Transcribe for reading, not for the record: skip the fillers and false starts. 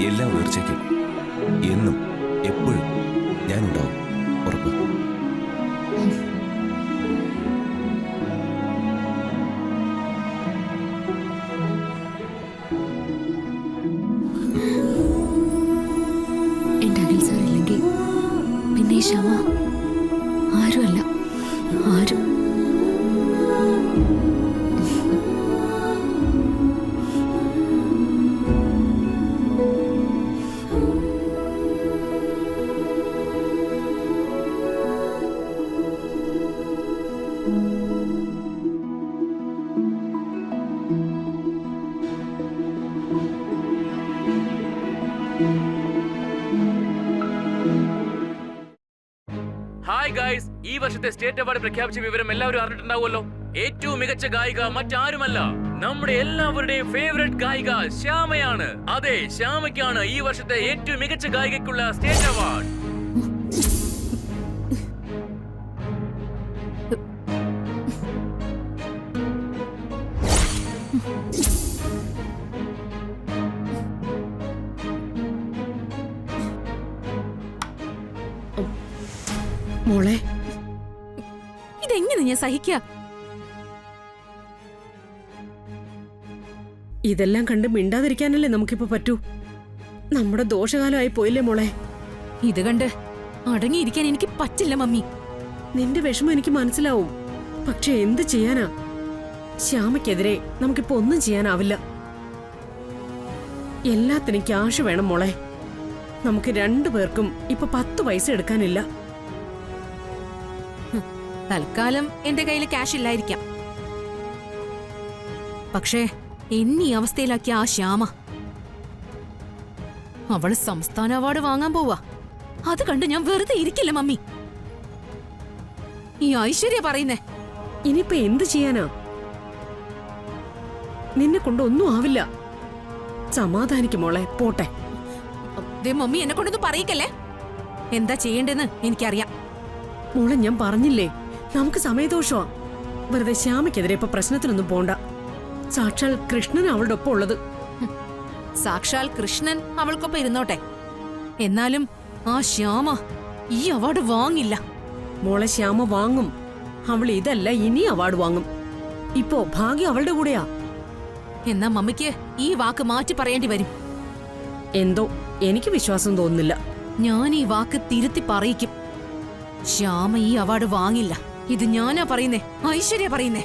എല്ലാ ഉയർച്ചയ്ക്കും എന്നും എപ്പോഴും ഞാനുണ്ടാവും. ഉറപ്പ്. എന്റെ അഖിൽ സാർ ഇല്ലെങ്കിൽ പിന്നെ ഈ ക്ഷമ ആരുമല്ല, ആരും. ഹായ് ഗൈസ്, ഈ വർഷത്തെ സ്റ്റേറ്റ് അവാർഡ് പ്രഖ്യാപിച്ച വിവരം എല്ലാവരും അറിഞ്ഞിട്ടുണ്ടാവുമല്ലോ. ഏറ്റവും മികച്ച ഗായിക മറ്റാരുമല്ല, നമ്മുടെ എല്ലാവരുടെയും ഫേവറേറ്റ് ഗായിക ശ്യാമയാണ്. അതെ, ശ്യാമയ്ക്കാണ് ഈ വർഷത്തെ ഏറ്റവും മികച്ച ഗായികയ്ക്കുള്ള സ്റ്റേറ്റ് അവാർഡ്. മോളെ, ഇതെങ്ങനെ ഞാൻ സഹിക്കുക? ഇതെല്ലാം കണ്ട് മിണ്ടാതിരിക്കാനല്ലേ നമുക്കിപ്പോ പറ്റൂ. നമ്മുടെ ദോഷകാലമായി പോയില്ലേ മോളെ. ഇത് കണ്ട് അടങ്ങിയിരിക്കാൻ എനിക്ക് പറ്റില്ല മമ്മി. നിന്റെ വിഷമം എനിക്ക് മനസ്സിലാവും. പക്ഷെ എന്ത് ചെയ്യാനാ? ശ്യാമയ്ക്കെതിരെ നമുക്കിപ്പോ ഒന്നും ചെയ്യാനാവില്ല. എല്ലാത്തിനും ക്യാഷ് വേണം മോളെ. നമുക്ക് രണ്ടുപേർക്കും ഇപ്പൊ 10 പൈസ എടുക്കാനില്ല. തൽക്കാലം എന്റെ കയ്യിൽ ക്യാഷ് ഇല്ലായിരിക്കാം. പക്ഷേ എന്നീ അവസ്ഥയിലാക്കിയ ആ ശ്യാമ, അവള് സംസ്ഥാന അവാർഡ് വാങ്ങാൻ പോവാ. അത് കണ്ട് ഞാൻ വെറുതെ ഇരിക്കില്ല മമ്മി. ഈ ഐശ്വര്യ പറയുന്നേ. ഇനിയിപ്പൊ എന്ത് ചെയ്യാനാ? നിന്നെ കൊണ്ട് ഒന്നും ആവില്ല. സമാധാനിക്കും മോളെ, പോട്ടെ. മമ്മി എന്നെ കൊണ്ടൊന്നും പറയിക്കല്ലേ. എന്താ ചെയ്യേണ്ടെന്ന് എനിക്കറിയാം. മോളെ, ഞാൻ പറഞ്ഞില്ലേ, നമുക്ക് സമയദോഷമാ. വെറുതെ ശ്യാമയ്ക്കെതിരെ ഇപ്പൊ പ്രശ്നത്തിനൊന്നും പോണ്ട. സാക്ഷാൽ കൃഷ്ണൻ അവളുടെ ഒപ്പം ഉള്ളത്. സാക്ഷാൽ കൃഷ്ണൻ അവൾക്കൊപ്പം ഇരുന്നോട്ടെ. എന്നാലും ആ ശ്യാമ ഈ അവാർഡ് വാങ്ങില്ല. മോളെ, ശ്യാമ വാങ്ങും. അവൾ ഇതല്ല ഇനി അവാർഡ് വാങ്ങും. ഇപ്പോ ഭാഗ്യം അവളുടെ കൂടെയാ. എന്നാ മമ്മിക്ക് ഈ വാക്ക് മാറ്റി പറയേണ്ടി വരും. എന്തോ എനിക്ക് വിശ്വാസം തോന്നുന്നില്ല. ഞാൻ ഈ വാക്ക് തിരുത്തി പറയിക്കും. ശ്യാമ ഈ അവാർഡ് വാങ്ങില്ല. ഇത് ഞാനാ പറയുന്നേ, ഐശ്വര്യ പറയുന്നേ.